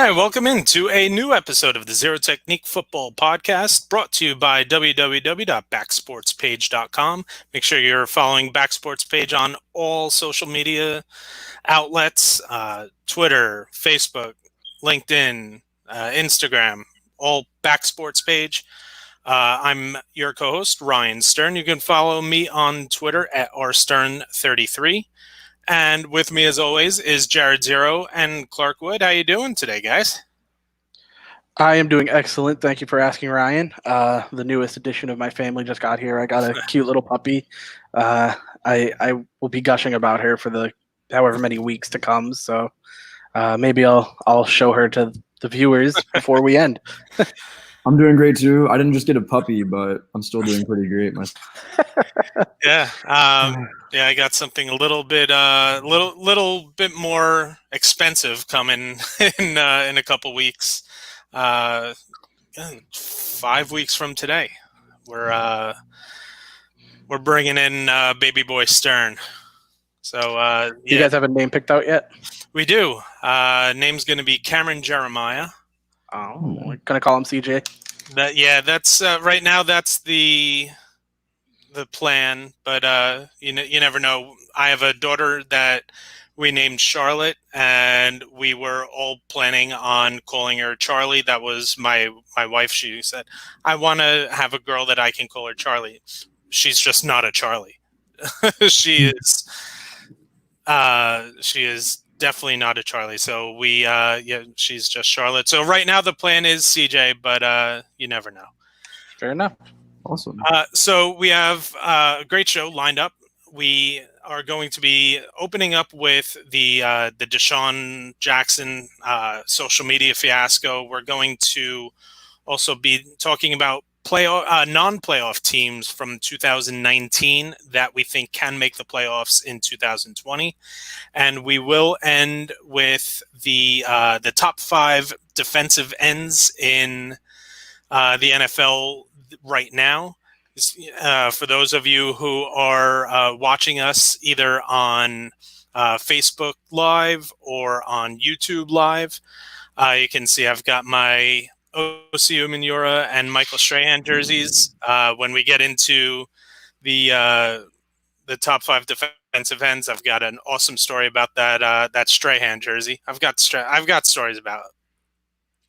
right, welcome into a new episode of the Zero Technique Football Podcast, brought to you by www.backsportspage.com. Make sure you're following Backsports Page on all social media outlets, Twitter, Facebook, LinkedIn, Instagram, all Backsports Page. I'm your co-host, Ryan Stern. You can follow me on Twitter at rstern33. And with me, as always, is Jared Zero and Clark Wood. How you doing today, guys? I am doing excellent. Thank you for asking, Ryan. The newest addition of my family just got here. I got a cute little puppy. I will be gushing about her for the however many weeks to come. So maybe I'll show her to the viewers before we end. I'm doing great too. I didn't just get a puppy, but I'm still doing pretty great. Yeah, I got something a little bit more expensive coming in a couple weeks. 5 weeks from today, we're bringing in baby boy Stern. So you guys have a name picked out yet? We do. Name's going to be Cameron Jeremiah. Oh, we're gonna call him CJ. That's right now. That's the plan, but you never know. I have a daughter that we named Charlotte, and we were all planning on calling her Charlie. That was my wife. She said, "I want to have a girl that I can call her Charlie." She's just not a Charlie. She is definitely not a Charlie. So she's just Charlotte. So right now the plan is CJ, but you never know. Fair enough. Awesome. So we have a great show lined up. We are going to be opening up with the DeSean Jackson social media fiasco. We're going to also be talking about non-playoff teams from 2019 that we think can make the playoffs in 2020, and we will end with the top 5 defensive ends in the NFL right now. For those of you who are watching us either on Facebook Live or on YouTube Live, you can see I've got my Osi Umenyiora and Michael Strahan jerseys. When we get into the top 5 defensive ends, I've got an awesome story about that Strahan jersey. I've got stories about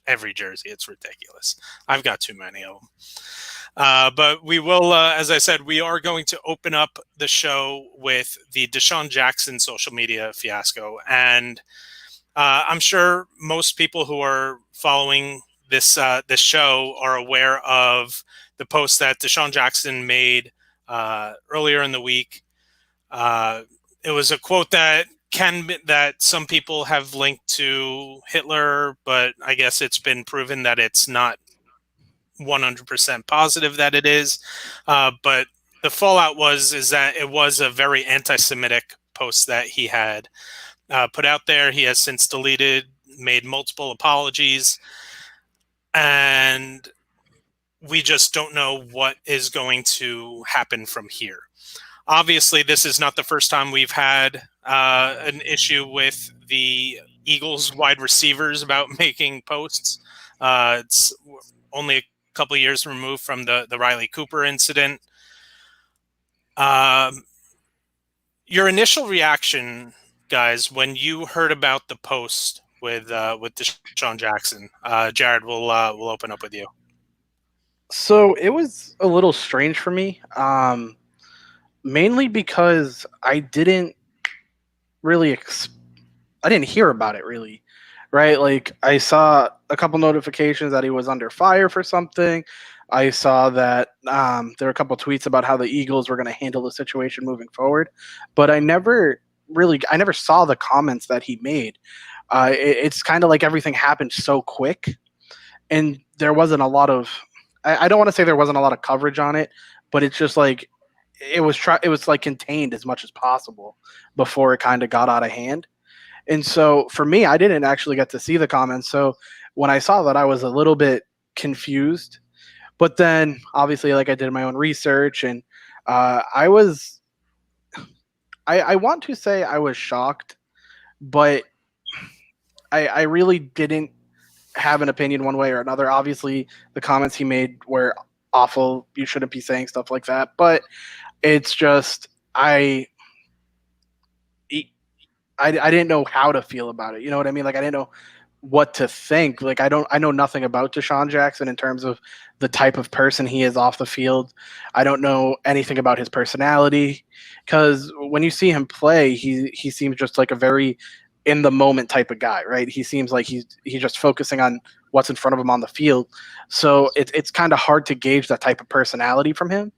every jersey. It's ridiculous. I've got too many of them. But we will, as I said, we are going to open up the show with the DeSean Jackson social media fiasco. And I'm sure most people who are following this show are aware of the post that DeSean Jackson made earlier in the week. It was a quote that some people have linked to Hitler, but I guess it's been proven that it's not 100% positive that it is. But the fallout is that it was a very anti-Semitic post that he had put out there. He has since deleted, made multiple apologies, and we just don't know what is going to happen from here. Obviously, this is not the first time we've had an issue with the Eagles wide receivers about making posts. It's only a couple of years removed from the Riley Cooper incident. Your initial reaction, guys, when you heard about the post with DeSean Jackson, Jared, we'll open up with you. So it was a little strange for me, mainly because I didn't really I didn't hear about it really, right? Like I saw a couple notifications that he was under fire for something. I saw that there were a couple tweets about how the Eagles were going to handle the situation moving forward, but I never saw the comments that he made. It's kind of like everything happened so quick, and there wasn't a lot of. I don't want to say there wasn't a lot of coverage on it, but it's just like it was like contained as much as possible before it kind of got out of hand. And so for me, I didn't actually get to see the comments. So when I saw that, I was a little bit confused. But then obviously, like I did my own research, and I want to say I was shocked, but I really didn't have an opinion one way or another. Obviously, the comments he made were awful. You shouldn't be saying stuff like that. But it's just I didn't know how to feel about it. You know what I mean? Like I didn't know what to think. Like I know nothing about Deshaun Jackson in terms of the type of person he is off the field. I don't know anything about his personality because when you see him play, he seems just like a very in the moment type of guy, right? He seems like he's just focusing on what's in front of him on the field. So it's kind of hard to gauge that type of personality from him.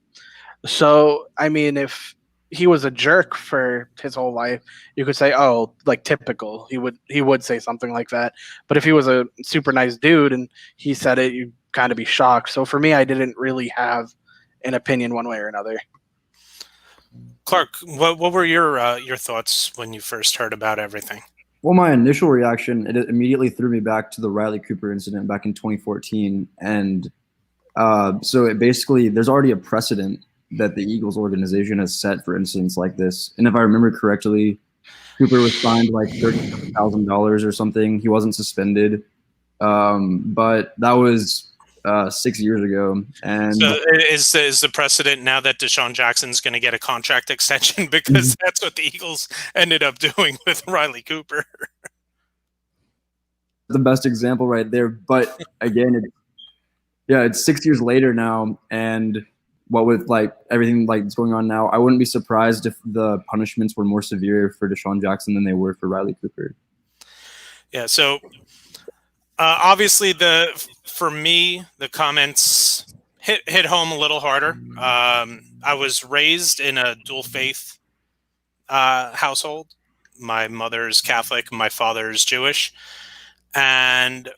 So I mean, if he was a jerk for his whole life, you could say, "Oh, like typical." He would say something like that. But if he was a super nice dude and he said it, you'd kind of be shocked. So for me, I didn't really have an opinion one way or another. Clark, what were your thoughts when you first heard about everything? Well, my initial reaction, it immediately threw me back to the Riley Cooper incident back in 2014. And so it basically, there's already a precedent that the Eagles organization has set for incidents like this. And if I remember correctly, Cooper was fined like $30,000 or something. He wasn't suspended. But that was 6 years ago. And so is the precedent now that Deshaun Jackson's going to get a contract extension because that's what the Eagles ended up doing with Riley Cooper? The best example right there. But again, it's 6 years later now, and what with like everything like that's going on now, I wouldn't be surprised if the punishments were more severe for Deshaun Jackson than they were for Riley Cooper. Yeah. So obviously, for me, the comments hit home a little harder. I was raised in a dual faith household. My mother's Catholic, my father's Jewish, and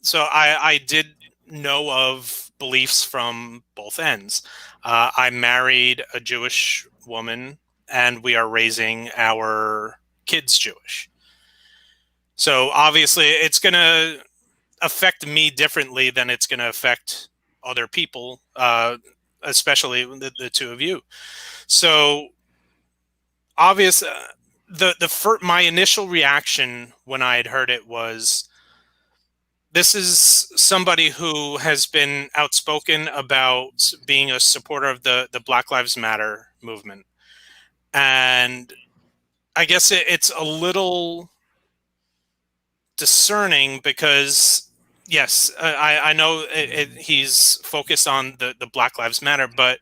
so I did know of beliefs from both ends. I married a Jewish woman, and we are raising our kids Jewish. So obviously, it's going to affect me differently than it's going to affect other people, especially the two of you. So obvious, my initial reaction when I had heard it was, this is somebody who has been outspoken about being a supporter of the Black Lives Matter movement. And I guess it's a little discerning because, yes, I know he's focused on the Black Lives Matter, but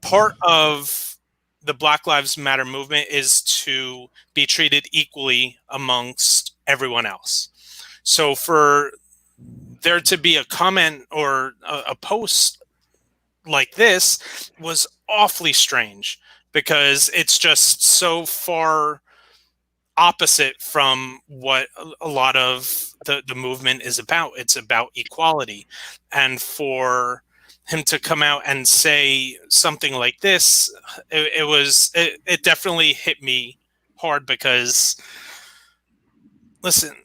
part of the Black Lives Matter movement is to be treated equally amongst everyone else. So for there to be a comment or a post like this was awfully strange because it's just so far opposite from what a lot of the movement is about. It's about equality. And for him to come out and say something like this, it definitely hit me hard because, listen,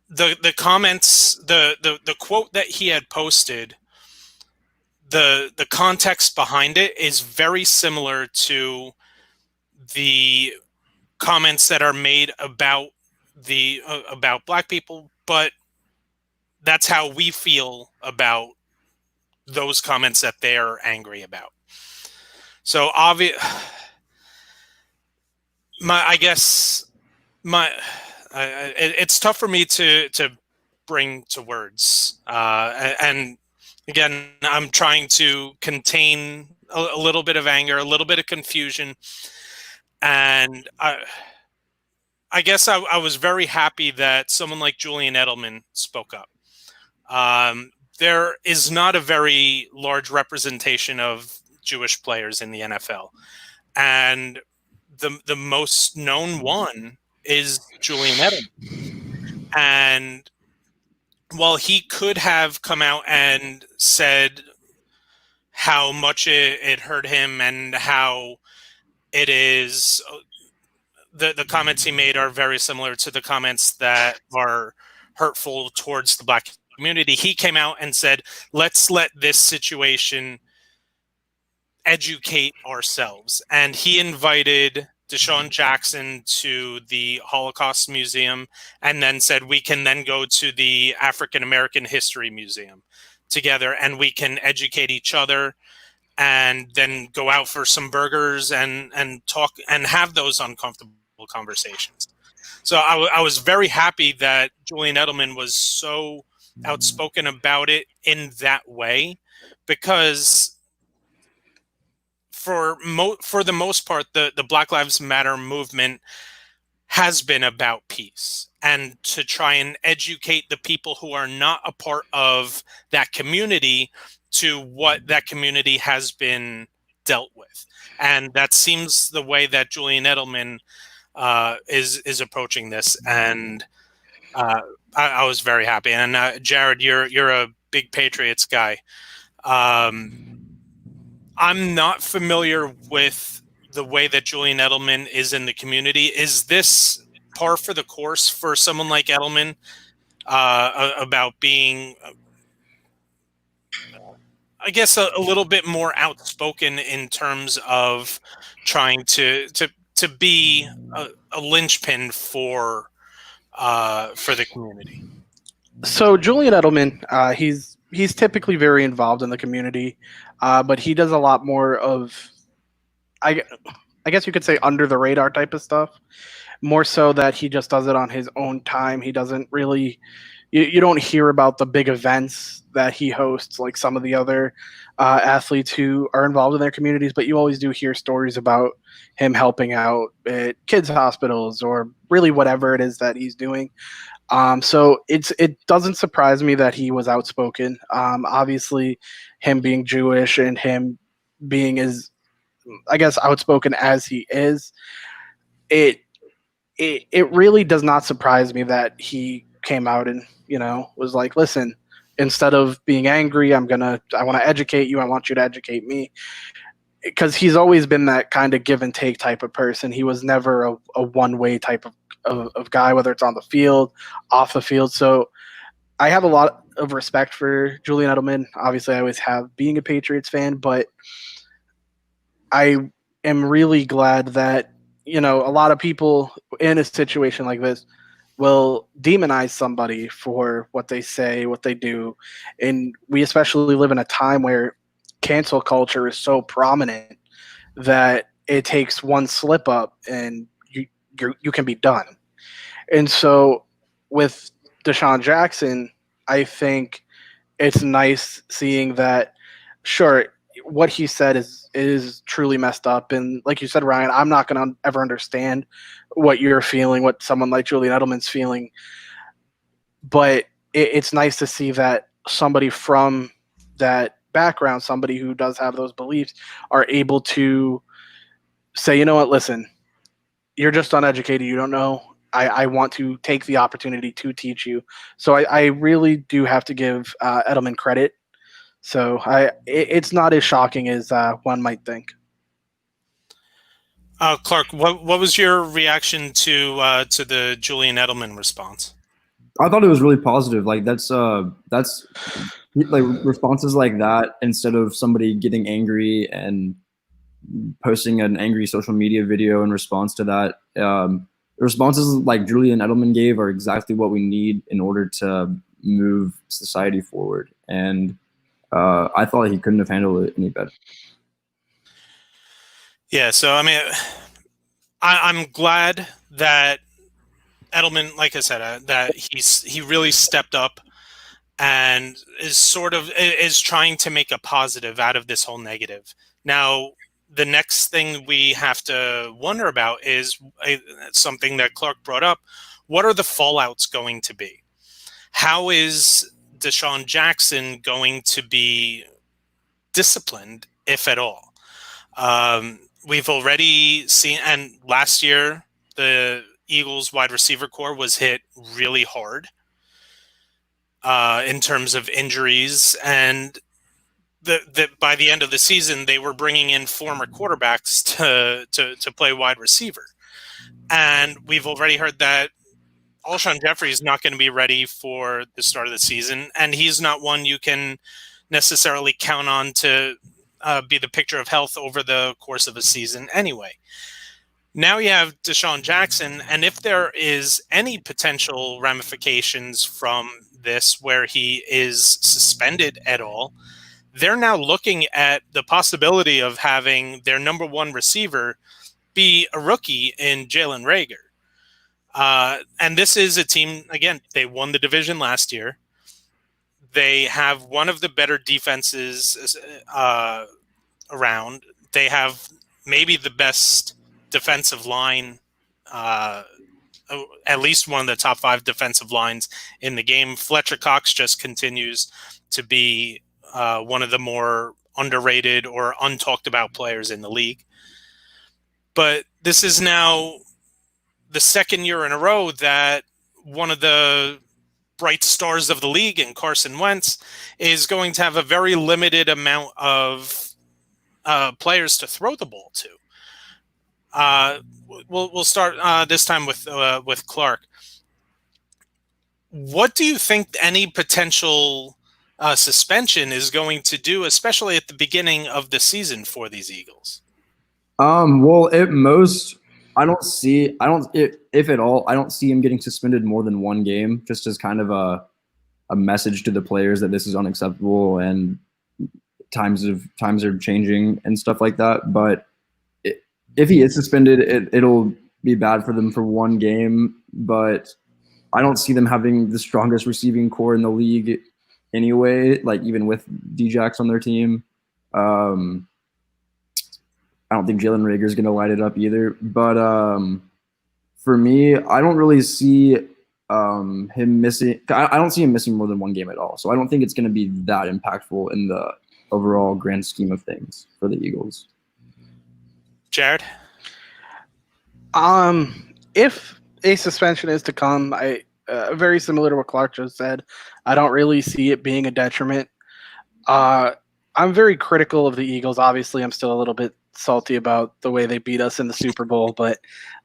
the comments, the quote that he had posted, the context behind it is very similar to the comments that are made about about Black people, but that's how we feel about those comments that they're angry about. So it's tough for me to bring to words, and again, I'm trying to contain a little bit of anger, a little bit of confusion, and I guess I was very happy that someone like Julian Edelman spoke up. There is not a very large representation of Jewish players in the NFL, and the most known one is Julian Edelman. And while he could have come out and said how much it hurt him and how it is, the comments he made are very similar to the comments that are hurtful towards the Black community, he came out and said, let's let this situation educate ourselves. And he invited Deshaun Jackson to the Holocaust Museum, and then said we can then go to the African American History Museum together, and we can educate each other, and then go out for some burgers and talk and have those uncomfortable conversations. So I was very happy that Julian Edelman was so outspoken about it in that way, because for the most part, the Black Lives Matter movement has been about peace and to try and educate the people who are not a part of that community to what that community has been dealt with. And that seems the way that Julian Edelman is approaching this. And I was very happy. And Jared, you're a big Patriots guy. I'm not familiar with the way that Julian Edelman is in the community. Is this par for the course for someone like Edelman about being, I guess, a little bit more outspoken in terms of trying to be a linchpin for the community? So Julian Edelman, he's typically very involved in the community, but he does a lot more of, I guess you could say, under the radar type of stuff. More so that he just does it on his own time. He doesn't really, you don't hear about the big events that he hosts like some of the other athletes who are involved in their communities, but you always do hear stories about him helping out at kids' hospitals or really whatever it is that he's doing. So it doesn't surprise me that he was outspoken. Obviously, him being Jewish and him being as, I guess, outspoken as he is, it really does not surprise me that he came out and was like, listen, instead of being angry, I want to educate you. I want you to educate me. Because he's always been that kind of give and take type of person. He was never a one-way type of guy, whether it's on the field, off the field. So I have a lot of respect for Julian Edelman. Obviously, I always have, being a Patriots fan, but I am really glad that, a lot of people in a situation like this will demonize somebody for what they say, what they do. And we especially live in a time where cancel culture is so prominent that it takes one slip up and you can be done. And so with Deshaun Jackson, I think it's nice seeing that, sure, what he said is truly messed up. And like you said, Ryan, I'm not going to ever understand what you're feeling, what someone like Julian Edelman's feeling. But it's nice to see that somebody from that background, somebody who does have those beliefs, are able to say, you know what, listen, you're just uneducated. You don't know. I want to take the opportunity to teach you. So I really do have to give Edelman credit. So it's not as shocking as one might think. Clark, what was your reaction to the Julian Edelman response? I thought it was really positive. Like that's like responses like that, instead of somebody getting angry and posting an angry social media video in response to that. The responses like Julian Edelman gave are exactly what we need in order to move society forward. And I thought he couldn't have handled it any better. Yeah, so I mean, I'm glad that Edelman, like I said, that he really stepped up and is trying to make a positive out of this whole negative. Now, the next thing we have to wonder about is something that Clark brought up. What are the fallouts going to be? How is Deshaun Jackson going to be disciplined, if at all? We've already seen, and last year, the Eagles wide receiver core was hit really hard in terms of injuries, and by the end of the season, they were bringing in former quarterbacks to play wide receiver. And we've already heard that Alshon Jeffrey is not going to be ready for the start of the season, and he's not one you can necessarily count on to be the picture of health over the course of a season anyway. Now you have Deshaun Jackson, and if there is any potential ramifications from this where he is suspended at all, they're now looking at the possibility of having their number one receiver be a rookie in Jalen Reagor. And this is a team, again, they won the division last year. They have one of the better defenses around. They have maybe the best defensive line, at least one of the top 5 defensive lines in the game. Fletcher Cox just continues to be one of the more underrated or untalked about players in the league. But this is now the second year in a row that one of the bright stars of the league in Carson Wentz is going to have a very limited amount of players to throw the ball to. We'll start this time with Clark. What do you think any potential suspension is going to do, especially at the beginning of the season for these Eagles? Well, at most, if at all, I don't see him getting suspended more than one game, just as kind of a message to the players that this is unacceptable and times are changing and stuff like that. But if he is suspended, it'll be bad for them for one game. But I don't see them having the strongest receiving core in the league anyway, like even with Djax on their team. I don't think Jalen Reagor is going to light it up either. But for me, I don't really see him missing. I don't see him missing more than one game at all. So I don't think it's going to be that impactful in the overall grand scheme of things for the Eagles. Jared? If a suspension is to come, very similar to what Clark just said, I don't really see it being a detriment. I'm very critical of the Eagles. Obviously, I'm still a little bit salty about the way they beat us in the Super Bowl, but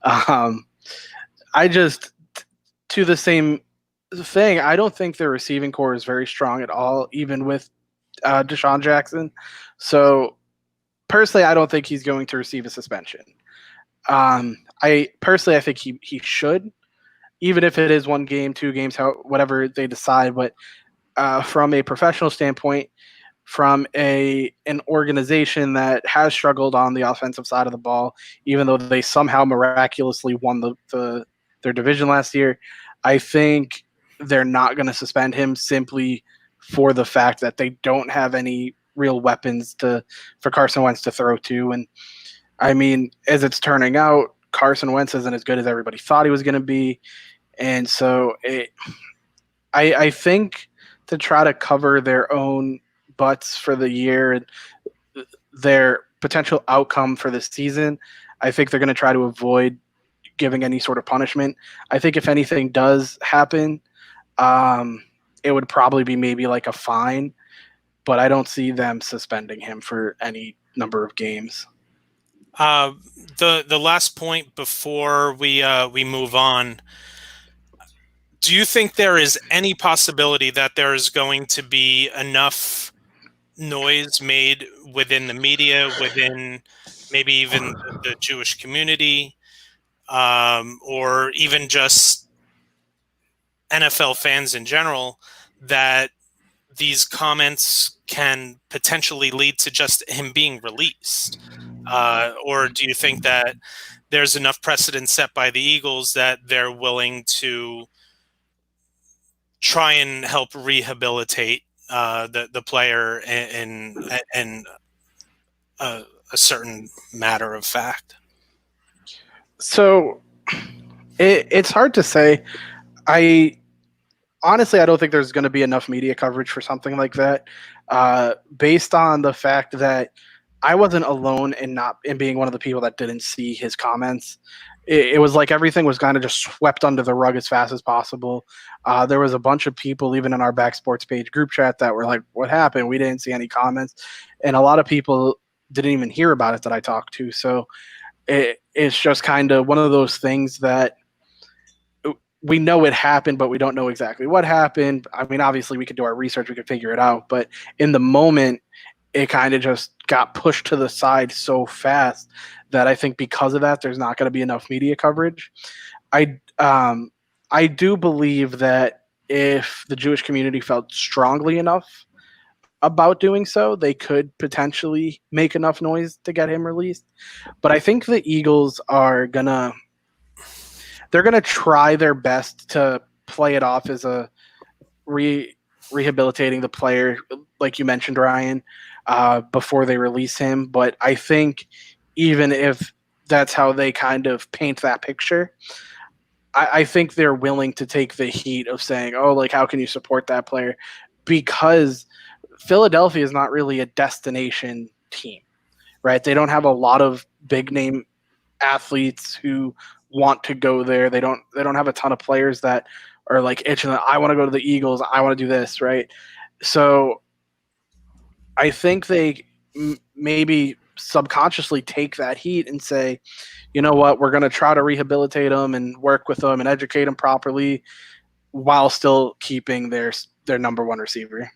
I just, to the same thing, I don't think their receiving core is very strong at all, even with Deshaun Jackson. So personally, I don't think he's going to receive a suspension. I think he should, even if it is 1 game, 2 games, whatever they decide. But from a professional standpoint, from an organization that has struggled on the offensive side of the ball, even though they somehow miraculously won their division last year, I think they're not going to suspend him simply for the fact that they don't have any real weapons for Carson Wentz to throw to. And I mean, as it's turning out, Carson Wentz isn't as good as everybody thought he was going to be. And so I think to try to cover their own butts for the year and their potential outcome for the season, I think they're going to try to avoid giving any sort of punishment. I think if anything does happen, it would probably be maybe like a fine, but I don't see them suspending him for any number of games. The last point before we move on, do you think there is any possibility that there is going to be enough noise made within the media, within maybe even the Jewish community, or even just NFL fans in general, that these comments can potentially lead to just him being released? Or do you think that there's enough precedent set by the Eagles that they're willing to try and help rehabilitate the player in a certain matter of fact? So it's hard to say. Honestly, I don't think there's going to be enough media coverage for something like that, based on the fact that I wasn't alone in being one of the people that didn't see his comments. It was like everything was kind of just swept under the rug as fast as possible. There was a bunch of people, even in our Back Sports page group chat, that were like, what happened? We didn't see any comments. And a lot of people didn't even hear about it that I talked to. So it's just kind of one of those things that we know it happened, but we don't know exactly what happened. I mean, obviously we could do our research, we could figure it out, but in the moment, it kind of just got pushed to the side so fast that I think because of that, there's not going to be enough media coverage. I do believe that if the Jewish community felt strongly enough about doing so, they could potentially make enough noise to get him released. But I think the Eagles are gonna try their best to play it off as a rehabilitating the player, like you mentioned, Ryan, before they release him. But I think even if that's how they kind of paint that picture, I think they're willing to take the heat of saying, oh, like, how can you support that player? Because Philadelphia is not really a destination team, right? They don't have a lot of big name athletes who want to go there. They don't have a ton of players that are like itching. I want to go to the Eagles. I want to do this, right? So I think they maybe subconsciously take that heat and say, you know what, we're going to try to rehabilitate them and work with them and educate them properly while still keeping their number one receiver.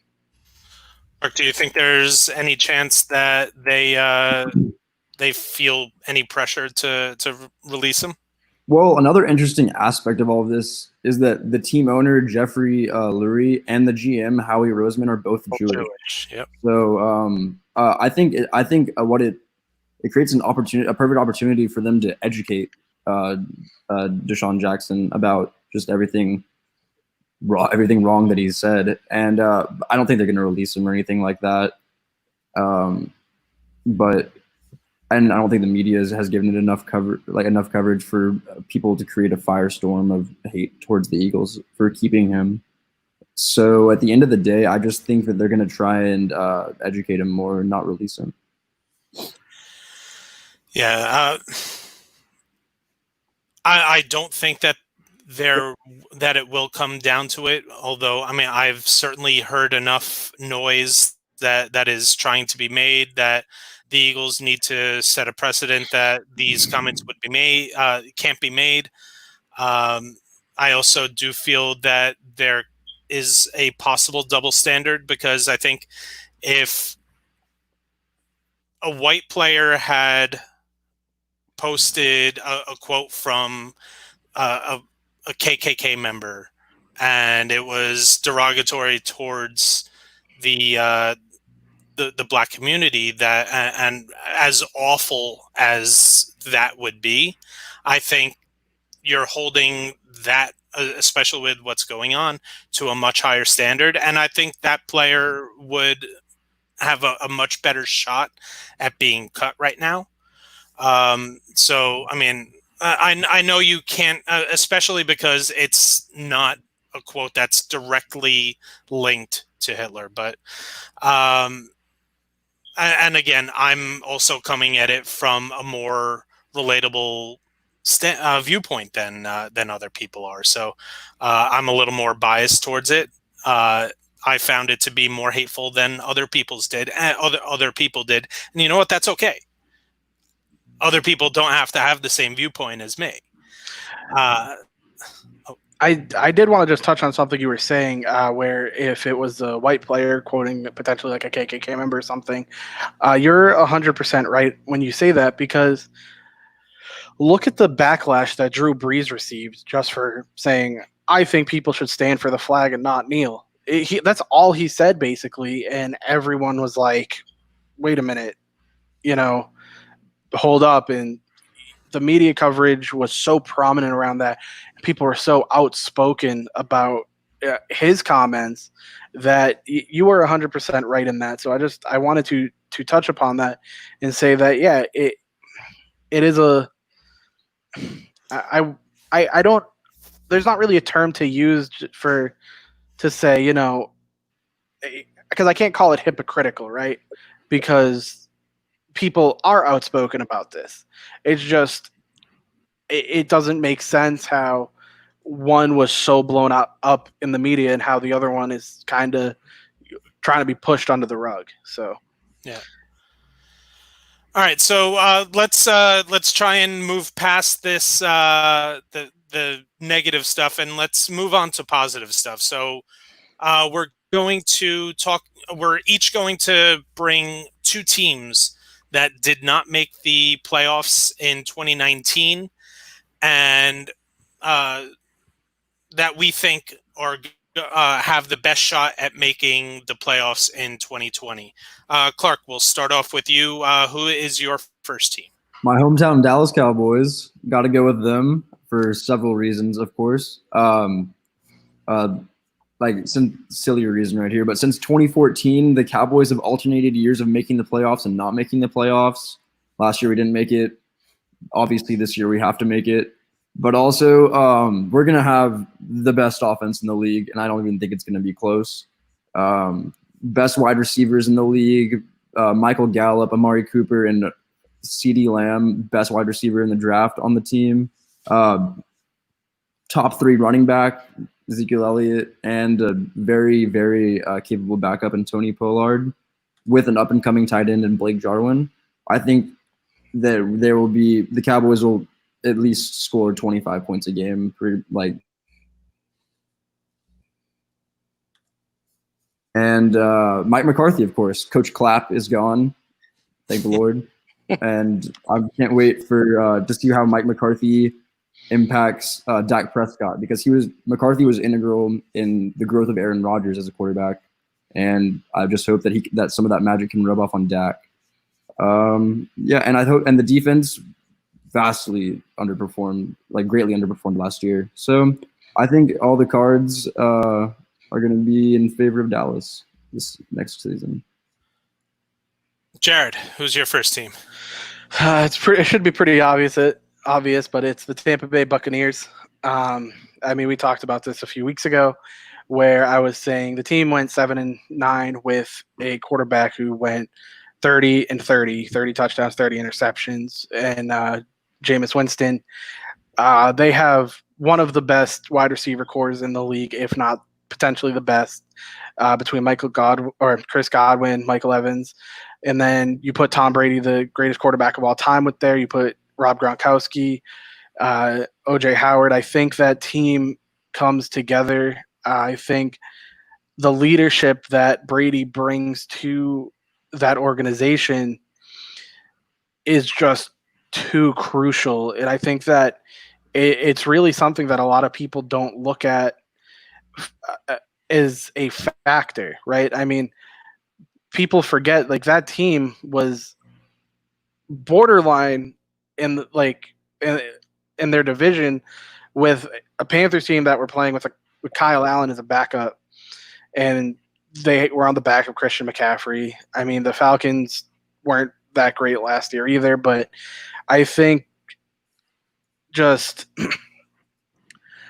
Mark, do you think there's any chance that they feel any pressure to release him? Well, another interesting aspect of all of this is that the team owner, Jeffrey Lurie, and the GM, Howie Roseman, are both Jewish. Yep. So I think what it creates a perfect opportunity for them to educate DeSean Jackson about just everything wrong that he's said. And I don't think they're going to release him or anything like that. But I don't think the media has given it enough coverage for people to create a firestorm of hate towards the Eagles for keeping him. So at the end of the day, I just think that they're going to try and educate him more and not release him. Yeah, I don't think that it will come down to it. Although, I mean, I've certainly heard enough noise that is trying to be made that the Eagles need to set a precedent that these comments would be made, can't be made. I also do feel that there is a possible double standard, because I think if a white player had posted a quote from a KKK member and it was derogatory towards the black community, that and as awful as that would be, I think you're holding that, especially with what's going on, to a much higher standard, and I think that player would have a much better shot at being cut right now. So, I mean, I know you can't, especially because it's not a quote that's directly linked to Hitler, but, and again, I'm also coming at it from a more relatable viewpoint than other people are. So, I'm a little more biased towards it. I found it to be more hateful than other people did, and other people did. And you know what? That's okay. Other people don't have to have the same viewpoint as me. I did want to just touch on something you were saying, where if it was a white player quoting potentially like a KKK member or something, you're 100% right when you say that, because look at the backlash that Drew Brees received just for saying, I think people should stand for the flag and not kneel. That's all he said, basically, and everyone was like, wait a minute, hold up. And the media coverage was so prominent around that. People were so outspoken about his comments that you were 100% right in that. So I wanted to touch upon that and say that, yeah, it is I don't, there's not really a term to use to say, because I can't call it hypocritical, right? Because people are outspoken about this. It's just, it doesn't make sense how one was so blown up in the media and how the other one is kind of trying to be pushed under the rug. So, yeah. All right, so let's try and move past this the negative stuff, and let's move on to positive stuff. So we're going to talk. We're each going to bring two teams that did not make the playoffs in 2019, and that we think are have the best shot at making the playoffs in 2020. Clark, we'll start off with you. Who is your first team? My hometown Dallas Cowboys. Got to go with them for several reasons, of course. Like some sillier reason right here, but since 2014, the Cowboys have alternated years of making the playoffs and not making the playoffs. Last year we didn't make it. Obviously, this year we have to make it. But also, we're going to have the best offense in the league, and I don't even think it's going to be close. Best wide receivers in the league, Michael Gallup, Amari Cooper, and CeeDee Lamb, best wide receiver in the draft on the team. Top 3 running back, Ezekiel Elliott, and a very, very capable backup in Tony Pollard with an up-and-coming tight end in Blake Jarwin. I think that the Cowboys will at least score 25 points a game. And Mike McCarthy, of course. Coach Clapp is gone. Thank the Lord. And I can't wait for to see how Mike McCarthy impacts Dak Prescott, because McCarthy was integral in the growth of Aaron Rodgers as a quarterback. And I just hope that some of that magic can rub off on Dak. And the defense vastly underperformed, like greatly underperformed last year. So I think all the cards are going to be in favor of Dallas this next season. Jared, who's your first team? It should be pretty obvious, but it's the Tampa Bay Buccaneers. We talked about this a few weeks ago, where I was saying the team went 7-9 with a quarterback who went 30 touchdowns, 30 interceptions, and Jameis Winston. They have one of the best wide receiver cores in the league, if not potentially the best, between Chris Godwin, Michael Evans, and then you put Tom Brady, the greatest quarterback of all time, with there. You put Rob Gronkowski, OJ Howard. I think that team comes together. I think the leadership that Brady brings to that organization is just too crucial. And I think that it's really something that a lot of people don't look at as a factor, right? I mean, people forget, like, that team was borderline in their division with a Panthers team that were playing with Kyle Allen as a backup, and they were on the back of Christian McCaffrey. I mean, the Falcons weren't that great last year either, but I think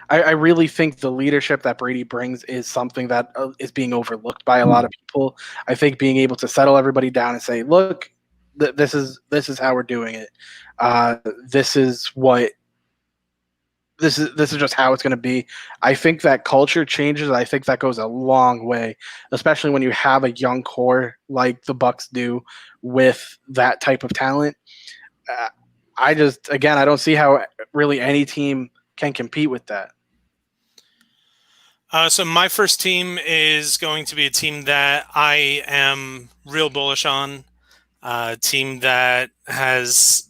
I really think the leadership that Brady brings is something that is being overlooked by a lot of people. I think being able to settle everybody down and say, look, this is how we're doing it. This is just how it's going to be. I think that culture changes. I think that goes a long way, especially when you have a young core like the Bucs do with that type of talent. I don't see how really any team can compete with that. So my first team is going to be a team that I am real bullish on. A team that has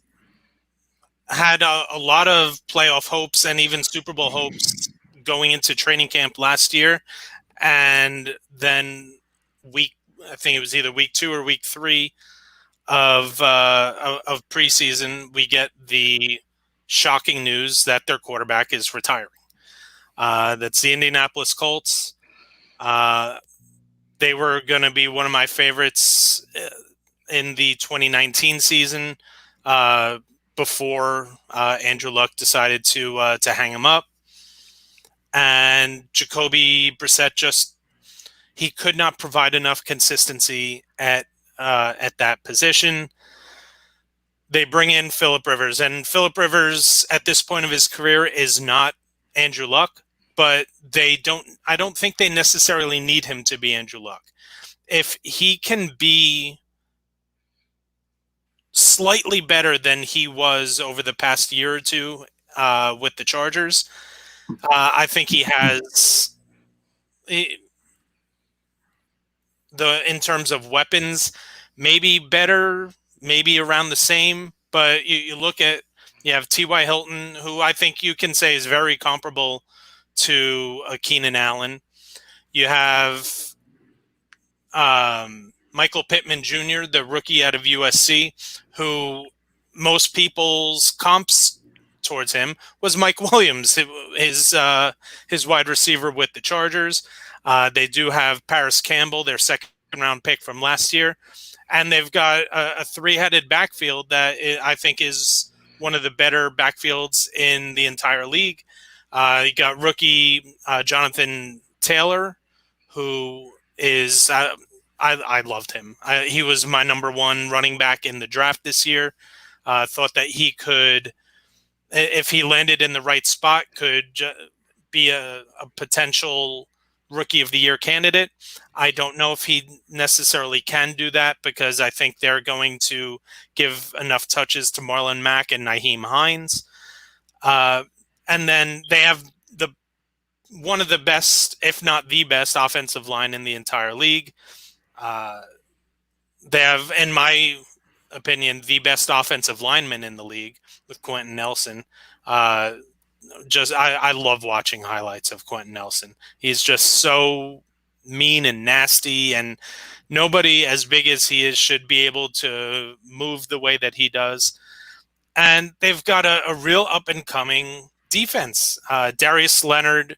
had a lot of playoff hopes and even Super Bowl hopes going into training camp last year. And then I think it was either week 2 or week 3 of preseason, we get the shocking news that their quarterback is retiring. That's the Indianapolis Colts. They were going to be one of my favorites in the 2019 season before Andrew Luck decided to hang him up. And Jacoby Brissett he could not provide enough consistency at that position. They bring in Phillip Rivers, and Phillip Rivers at this point of his career is not Andrew Luck, but I don't think they necessarily need him to be Andrew Luck. If he can be slightly better than he was over the past year or two with the Chargers, I think he has in terms of weapons, maybe better, maybe around the same. But you look at, you have T.Y. Hilton, who I think you can say is very comparable to Keenan Allen. You have Michael Pittman Jr., the rookie out of USC, who most people's comps towards him was Mike Williams, his wide receiver with the Chargers. They do have Paris Campbell, their second-round pick from last year. And they've got a three-headed backfield that I think is one of the better backfields in the entire league. You got rookie Jonathan Taylor, who is I loved him. He was my number one running back in the draft this year. Thought that he could, if he landed in the right spot, could be a potential rookie of the year candidate. I don't know if he necessarily can do that because I think they're going to give enough touches to Marlon Mack and Nyheim Hines. And then they have one of the best, if not the best, offensive line in the entire league. They have, in my opinion, the best offensive lineman in the league with Quentin Nelson. I love watching highlights of Quentin Nelson. He's just so mean and nasty, and nobody as big as he is should be able to move the way that he does. And they've got a real up-and-coming defense. Darius Leonard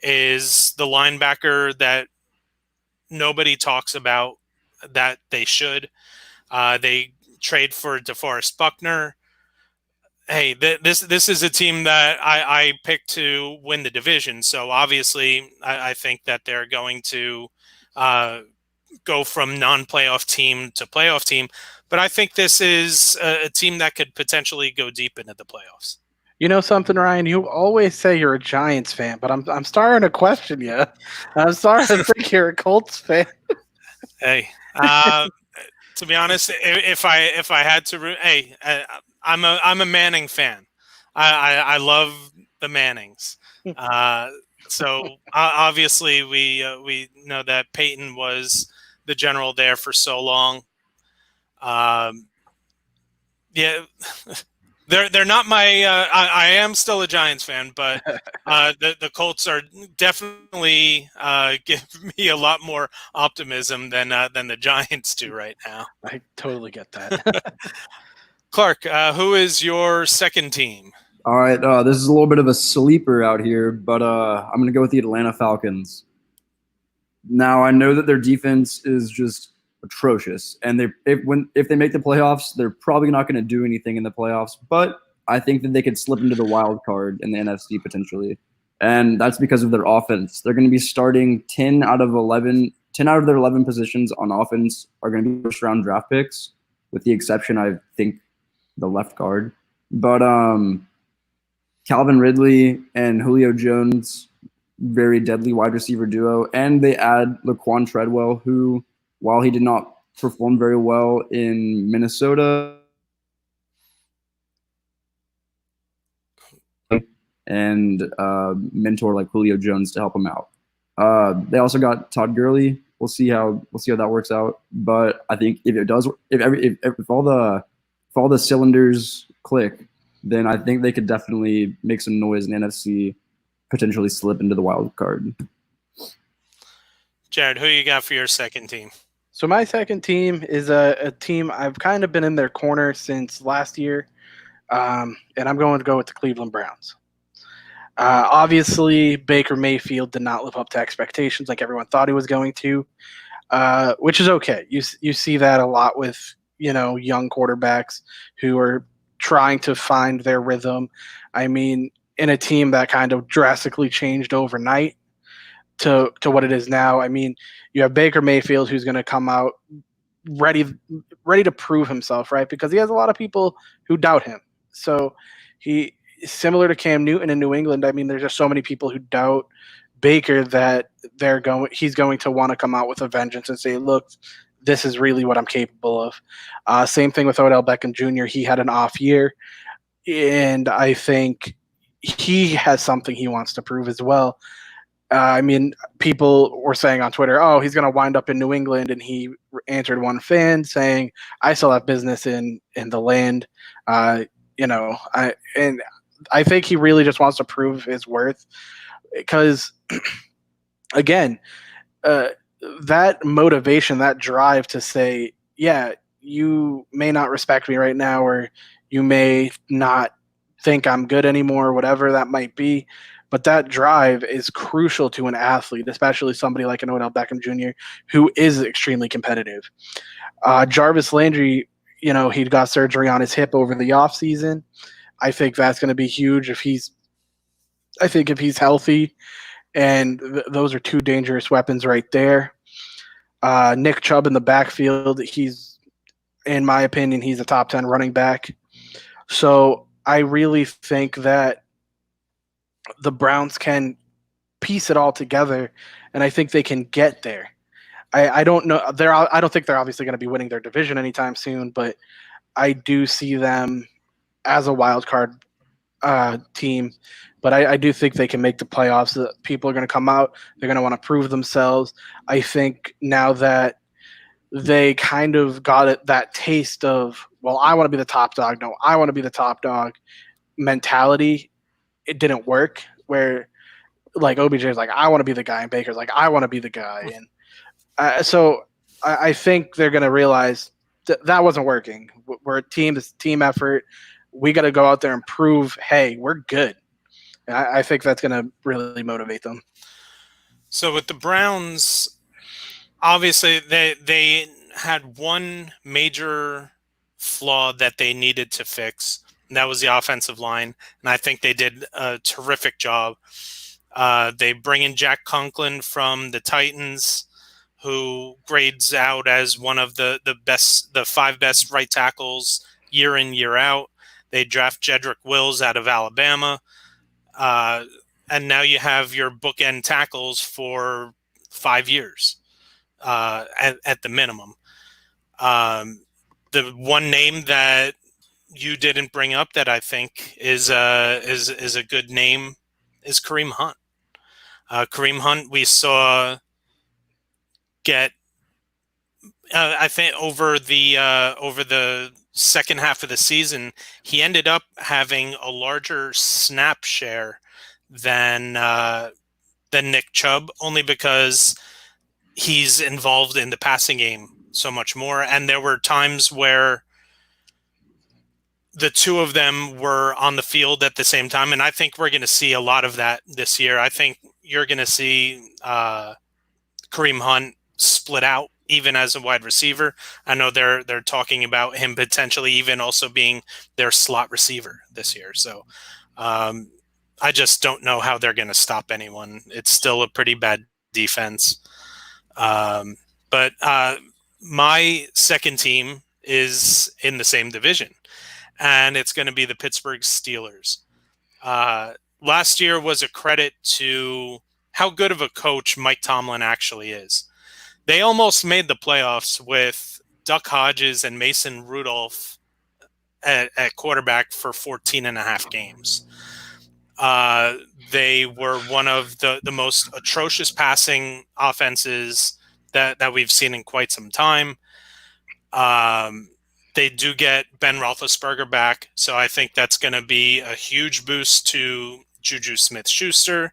is the linebacker that nobody talks about that they should. They trade for DeForest Buckner. Hey, this is a team that I picked to win the division. So obviously, I think that they're going to go from non-playoff team to playoff team. But I think this is a team that could potentially go deep into the playoffs. You know something, Ryan? You always say you're a Giants fan, but I'm starting to question you. I'm starting to think you're a Colts fan. Hey, to be honest, if I had to root, hey, I'm a Manning fan. I love the Mannings. So obviously we know that Peyton was the general there for so long. Yeah. They're not my. I am still a Giants fan, but the Colts are definitely give me a lot more optimism than the Giants do right now. I totally get that. Clark, who is your second team? All right, this is a little bit of a sleeper out here, but I'm going to go with the Atlanta Falcons. Now, I know that their defense is just atrocious, and if they make the playoffs, they're probably not going to do anything in the playoffs, but I think that they could slip into the wild card in the NFC potentially, and that's because of their offense. They're going to be starting 10 out of their 11 positions on offense are going to be first-round draft picks, with the exception, I think, the left guard. But Calvin Ridley and Julio Jones, very deadly wide receiver duo, and they add Laquan Treadwell, who, while he did not perform very well in Minnesota, and mentor like Julio Jones to help him out. They also got Todd Gurley. We'll see how that works out. But I think if all the cylinders click, then I think they could definitely make some noise in the NFC, potentially slip into the wild card. Jared, who you got for your second team? So my second team is a team I've kind of been in their corner since last year, and I'm going to go with the Cleveland Browns. Obviously, Baker Mayfield did not live up to expectations like everyone thought he was going to, which is okay. You see that a lot with young quarterbacks who are trying to find their rhythm. I mean, in a team that kind of drastically changed overnight to what it is now. I mean, you have Baker Mayfield who's going to come out ready to prove himself, right? Because he has a lot of people who doubt him. So he is similar to Cam Newton in New England. I mean, there's just so many people who doubt Baker that he's going to want to come out with a vengeance and say, look, this is really what I'm capable of. Same thing with Odell Beckham Jr. He had an off year, and I think he has something he wants to prove as well. I mean, people were saying on Twitter, "Oh, he's going to wind up in New England," and he answered one fan saying, "I still have business in the land." Uh, I think he really just wants to prove his worth because, again, uh, that motivation, that drive to say, "Yeah, you may not respect me right now, or you may not think I'm good anymore, whatever that might be." But that drive is crucial to an athlete, especially somebody like an Odell Beckham Jr., who is extremely competitive. Jarvis Landry, he got surgery on his hip over the offseason. I think that's going to be huge if he's healthy, and those are two dangerous weapons right there. Nick Chubb in the backfield, in my opinion, he's a top 10 running back. So I really think that the Browns can piece it all together, and I think they can get there. I don't know. I don't think they're obviously going to be winning their division anytime soon, but I do see them as a wild card team. But I do think they can make the playoffs. People are going to come out. They're going to want to prove themselves. I think now that they kind of got that taste of, well, I want to be the top dog. No, I want to be the top dog mentality. It didn't work where like OBJ is like, I want to be the guy, and Baker's like, I want to be the guy. And so I think they're going to realize that wasn't working. We're a team. This team effort. We got to go out there and prove, hey, we're good. And I think that's going to really motivate them. So with the Browns, obviously they had one major flaw that they needed to fix, and that was the offensive line. And I think they did a terrific job. They bring in Jack Conklin from the Titans, who grades out as one of the five best right tackles year in, year out. They draft Jedrick Wills out of Alabama. And now you have your bookend tackles for 5 years at the minimum. The one name that you didn't bring up that I think is a good name is Kareem Hunt. Kareem Hunt, we saw get I think over the second half of the season, he ended up having a larger snap share than Nick Chubb, only because he's involved in the passing game so much more. And there were times where the two of them were on the field at the same time, and I think we're going to see a lot of that this year. I think you're going to see Kareem Hunt split out even as a wide receiver. I know they're talking about him potentially even also being their slot receiver this year. So I just don't know how they're going to stop anyone. It's still a pretty bad defense. But my second team is in the same division, and it's going to be the Pittsburgh Steelers. Last year was a credit to how good of a coach Mike Tomlin actually is. They almost made the playoffs with Duck Hodges and Mason Rudolph at quarterback for 14 and a half games. They were one of the most atrocious passing offenses that we've seen in quite some time. They do get Ben Roethlisberger back, so I think that's going to be a huge boost to Juju Smith-Schuster.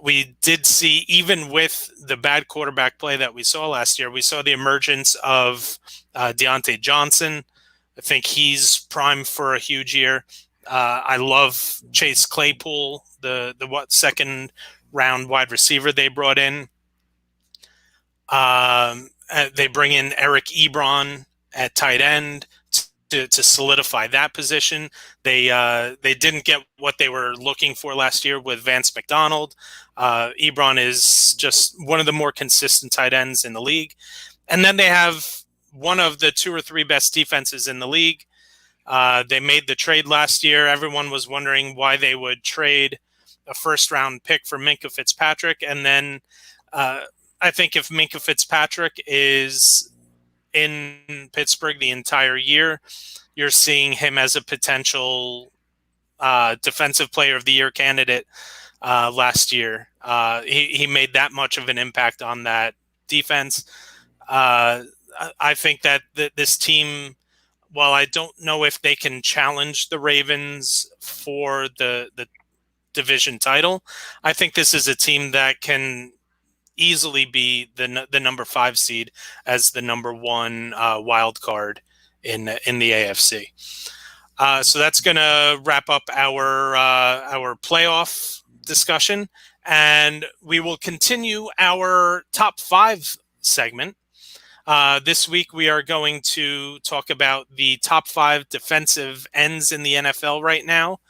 We did see, even with the bad quarterback play that we saw last year, we saw the emergence of Deontay Johnson. I think he's primed for a huge year. I love Chase Claypool, the second round wide receiver they brought in. They bring in Eric Ebron at tight end to solidify that position. They didn't get what they were looking for last year with Vance McDonald. Ebron is just one of the more consistent tight ends in the league. And then they have one of the 2 or 3 best defenses in the league. They made the trade last year. Everyone was wondering why they would trade a first-round pick for Minkah Fitzpatrick. And then I think if Minkah Fitzpatrick is in Pittsburgh the entire year, you're seeing him as a potential defensive player of the year candidate last year. He made that much of an impact on that defense. I think that this team, while I don't know if they can challenge the Ravens for the division title, I think this is a team that can easily be the number 5 seed as the number 1 wild card in the AFC. So that's going to wrap up our playoff discussion, and we will continue our top 5 segment. This week we are going to talk about the top 5 defensive ends in the NFL right now.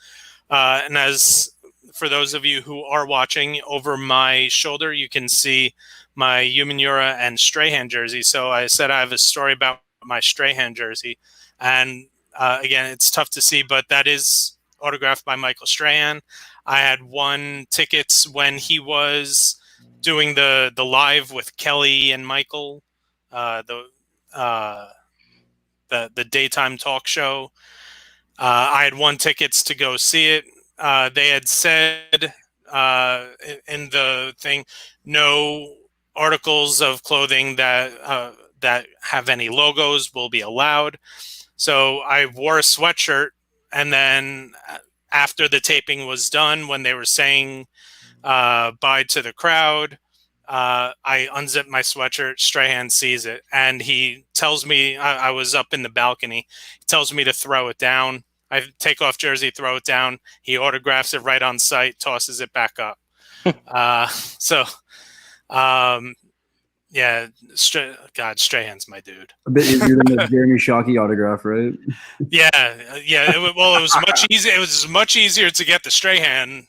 And as for those of you who are watching, over my shoulder, you can see my Umenyiora and Strahan jersey. So I said I have a story about my Strahan jersey. And again, it's tough to see, but that is autographed by Michael Strahan. I had won tickets when he was doing the live with Kelly and Michael, the daytime talk show. I had won tickets to go see it. They had said in the thing, no articles of clothing that have any logos will be allowed. So I wore a sweatshirt, and then after the taping was done, when they were saying bye to the crowd, I unzipped my sweatshirt. Strahan sees it, and he tells me, I was up in the balcony, he tells me to throw it down. I take off jersey, throw it down. He autographs it right on site, tosses it back up. Yeah, Strahan's my dude. A bit easier than the Jeremy Shockey autograph, right? Yeah. It was much easier. It was much easier to get the Strahan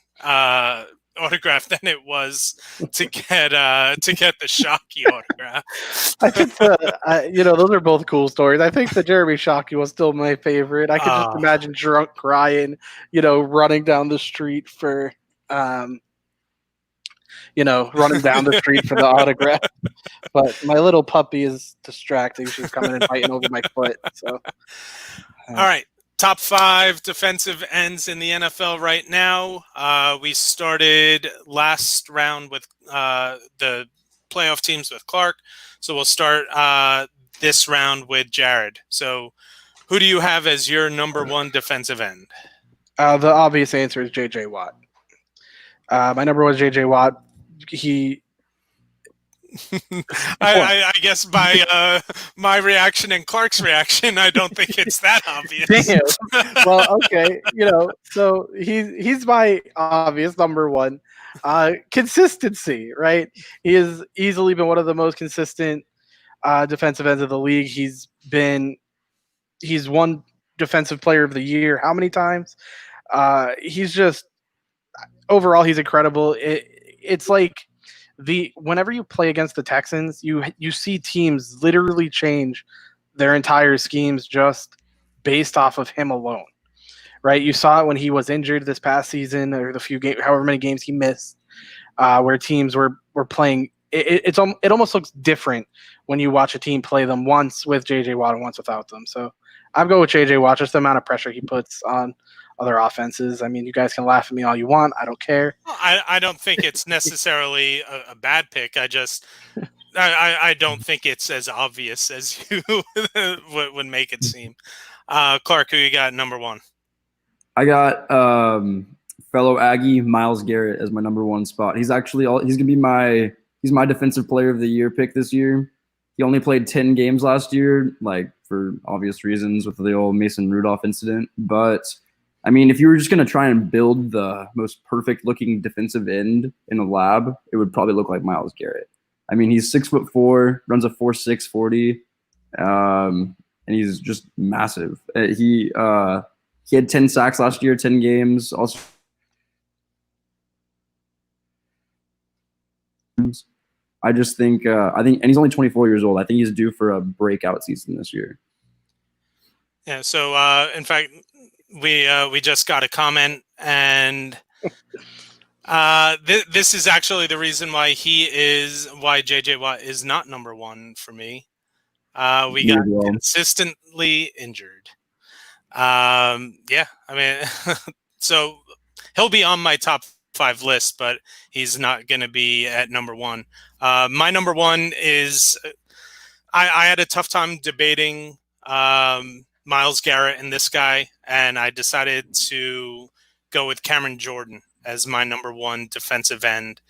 autograph than it was to get the Shockey autograph. I think those are both cool stories. I think the Jeremy Shockey was still my favorite. I could just imagine drunk crying, running down the street for running down the street for the autograph. But my little puppy is distracting. She's coming and biting over my foot. So, all right. Top 5 defensive ends in the NFL right now. We started last round with the playoff teams with Clark. So we'll start this round with Jared. So who do you have as your number 1 defensive end? The obvious answer is J.J. Watt. My number 1 is J.J. Watt. I guess by my reaction and Clark's reaction, I don't think it's that obvious. Damn. Well, okay, so he's my obvious number 1. Consistency, right? He has easily been one of the most consistent defensive ends of the league. He's won Defensive Player of the Year how many times? He's just overall he's incredible. It's like whenever you play against the Texans, you see teams literally change their entire schemes just based off of him alone, right? You saw it when he was injured this past season, or the few games, however many games he missed, where teams were playing. It almost looks different when you watch a team play them once with J.J. Watt and once without them. So I'd go with J.J. Watt, just the amount of pressure he puts on other offenses. I mean, you guys can laugh at me all you want. I don't care. I don't think it's necessarily a bad pick. I don't think it's as obvious as you would make it seem. Clark, who you got number 1? I got fellow Aggie Myles Garrett as my number 1 spot. He's gonna be he's my Defensive Player of the Year pick this year. He only played 10 games last year, for obvious reasons with the old Mason Rudolph incident. But I mean, if you were just going to try and build the most perfect looking defensive end in a lab, it would probably look like Myles Garrett. I mean, he's 6'4", runs a 4.6 40, and he's just massive. He had 10 sacks last year, 10 games. Also, I just think and he's only 24 years old. I think he's due for a breakout season this year. Yeah. So in fact, we just got a comment, and this is actually the reason why J.J. Watt is not number 1 for me. We got consistently injured. Yeah, I mean, so he'll be on my top 5 list, but he's not going to be at number 1. My number 1 is I had a tough time debating Myles Garrett and this guy, and I decided to go with Cameron Jordan as my number 1 defensive end.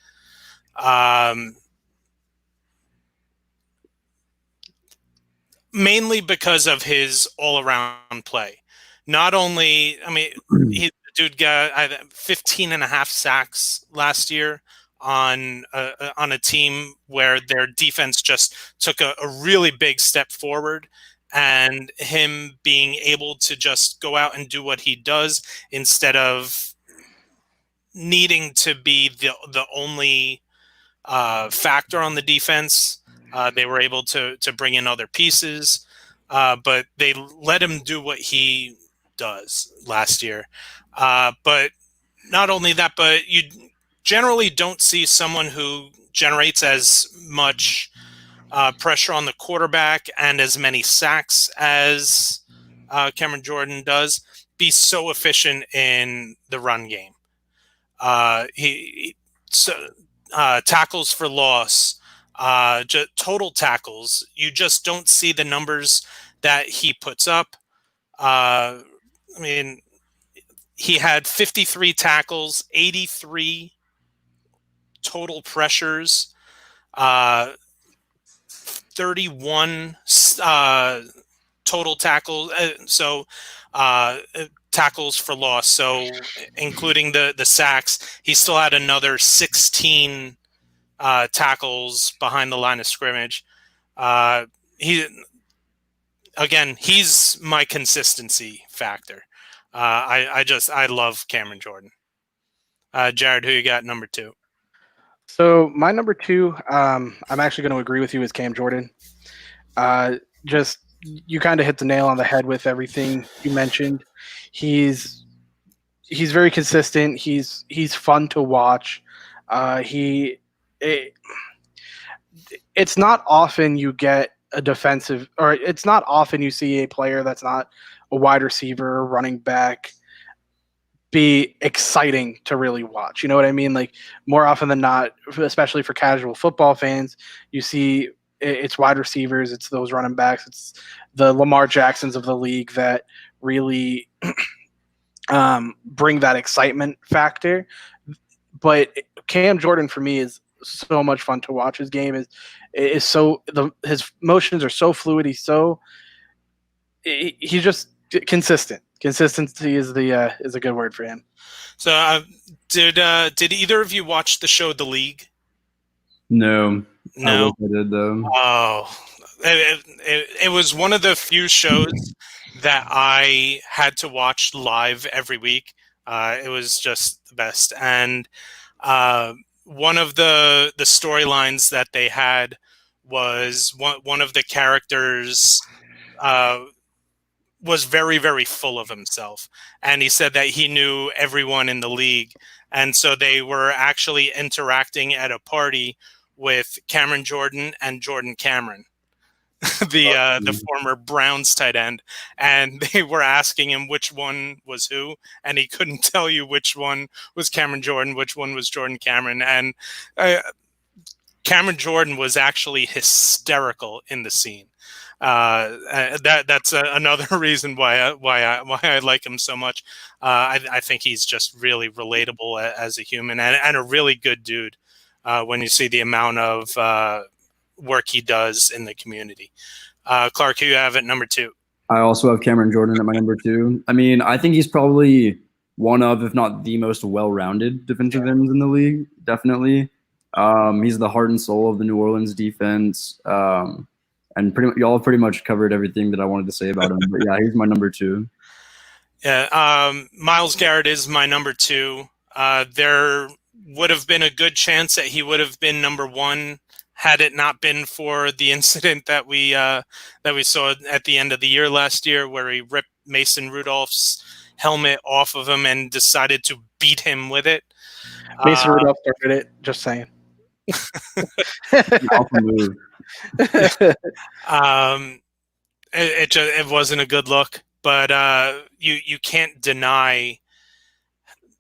Mainly because of his all-around play. Not only, I mean, the dude got 15 and a half sacks last year on a team where their defense just took a really big step forward, and him being able to just go out and do what he does instead of needing to be the only factor on the defense. They were able to bring in other pieces, but they let him do what he does last year. But not only that, but you generally don't see someone who generates as much pressure on the quarterback and as many sacks as Cameron Jordan does be so efficient in the run game. Tackles for loss, total tackles, you just don't see the numbers that he puts up. I mean, he had 53 tackles, 83 total pressures, 31 total tackles. Tackles for loss. So including the sacks, he still had another 16 tackles behind the line of scrimmage. He's my consistency factor. I love Cameron Jordan. Jared, who you got number 2? So my number 2, I'm actually going to agree with you, is Cam Jordan. Just you kind of hit the nail on the head with everything you mentioned. He's very consistent. He's fun to watch. It's not often you get a defensive, or it's not often you see a player that's not a wide receiver or running back be exciting to really watch. You know what I mean? Like, more often than not, especially for casual football fans, you see it's wide receivers, it's those running backs, it's the Lamar Jacksons of the league that really bring that excitement factor. But Cam Jordan, for me, is so much fun to watch. His game is so, his motions are so fluid. He's just consistent. Consistency is a good word for him. So, did either of you watch the show The League? No. No. I did, though. Oh, it was one of the few shows that I had to watch live every week. It was just the best. And one of the storylines that they had was one of the characters was very, very full of himself. And he said that he knew everyone in the league. And so they were actually interacting at a party with Cameron Jordan and Jordan Cameron, the former Browns tight end. And they were asking him which one was who, and he couldn't tell you which one was Cameron Jordan, which one was Jordan Cameron. And Cameron Jordan was actually hysterical in the scene. That's another reason why I like him so much. I think he's just really relatable as a human, and a really good dude when you see the amount of work he does in the community. Clark, who you have at number 2? I also have Cameron Jordan at my number 2. I mean, I think he's probably one of, if not the most well-rounded defensive ends in the league, definitely. He's the heart and soul of the New Orleans defense. And y'all pretty much covered everything that I wanted to say about him. But yeah, he's my number 2. Yeah, Myles Garrett is my number 2. There would have been a good chance that he would have been number 1 had it not been for the incident that we saw at the end of the year last year, where he ripped Mason Rudolph's helmet off of him and decided to beat him with it. Mason Rudolph started it. Just saying. Move. It wasn't a good look, but you can't deny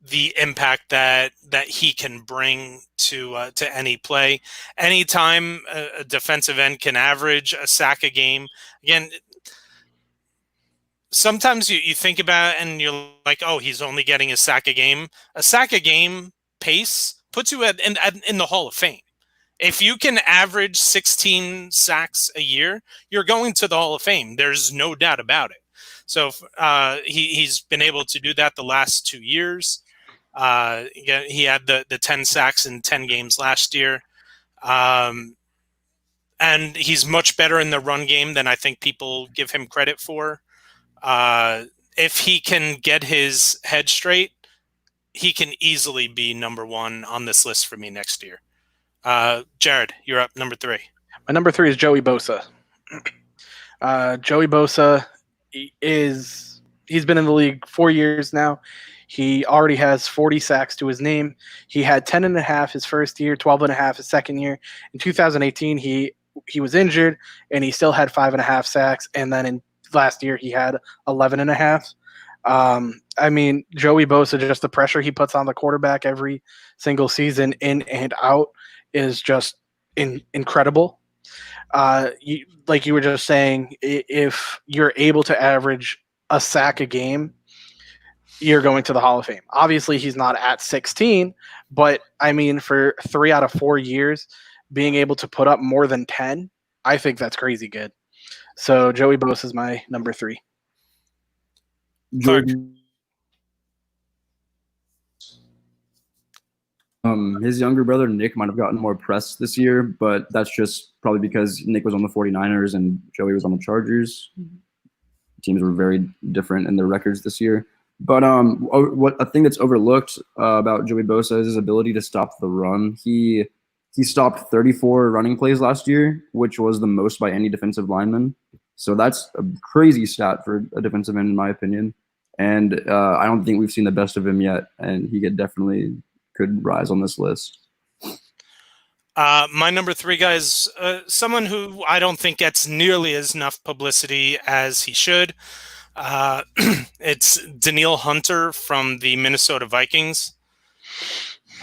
the impact that he can bring to any play. Anytime a defensive end can average a sack a game, again, sometimes you think about it and you're like, oh, he's only getting a sack a game. A sack a game pace puts you in the Hall of Fame. If you can average 16 sacks a year, you're going to the Hall of Fame. There's no doubt about it. So he's been able to do that the last 2 years. He had the 10 sacks in 10 games last year. And he's much better in the run game than I think people give him credit for. If he can get his head straight, he can easily be number one on this list for me next year. Jared, you're up, number 3. My number 3 is Joey Bosa. Joey Bosa he's been in the league 4 years now. He already has 40 sacks to his name. He had 10.5 his first year, 12.5 his second year. In 2018, he was injured and he still had 5.5 sacks. And then in last year, he had 11.5. I mean, Joey Bosa, just the pressure he puts on the quarterback every single season, in and out, is just incredible. Like you were just saying, if you're able to average a sack a game, you're going to the Hall of Fame. Obviously, he's not at 16, but I mean, for 3 out of 4 years, being able to put up more than 10, I think that's crazy good. So Joey Bosa is my number 3. Jordan. His younger brother Nick might have gotten more press this year, but that's just probably because Nick was on the 49ers and Joey was on the Chargers. Teams were very different in their records this year. But what a thing that's overlooked about Joey Bosa is his ability to stop the run. He stopped 34 running plays last year, which was the most by any defensive lineman. So that's a crazy stat for a defensive end, in my opinion. And I don't think we've seen the best of him yet, and he definitely could rise on this list. My number 3 guy is someone who I don't think gets nearly as enough publicity as he should. It's Danielle Hunter from the Minnesota Vikings.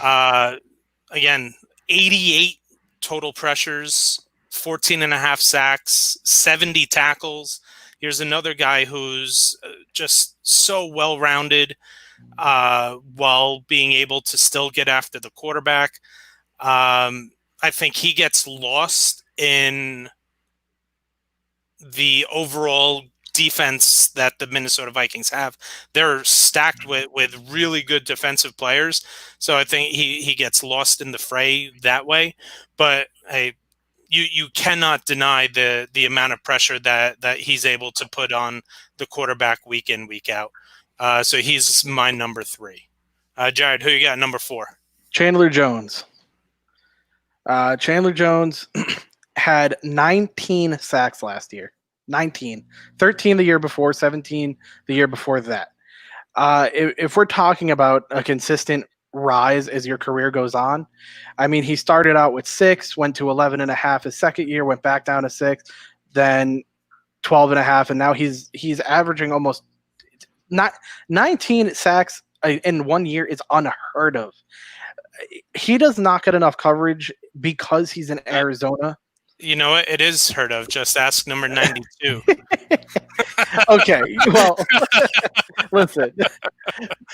Again, 88 total pressures, 14.5 sacks, 70 tackles. Here's another guy who's just so well-rounded while being able to still get after the quarterback. I think he gets lost in the overall defense that the Minnesota Vikings have. They're stacked with really good defensive players. So I think he gets lost in the fray that way. But hey, you cannot deny the amount of pressure that he's able to put on the quarterback week in, week out. So he's my number 3. Jared, who you got number 4? Chandler Jones. Chandler Jones had 19 sacks last year. 19. 13 the year before, 17 the year before that. If we're talking about a consistent rise as your career goes on, I mean, he started out with 6, went to 11.5 his second year, went back down to 6, then 12.5, and now he's averaging almost not 19 sacks in 1 year is unheard of. He does not get enough coverage because he's in Arizona. You know what? It is heard of. Just ask number 92. Okay. Well, listen.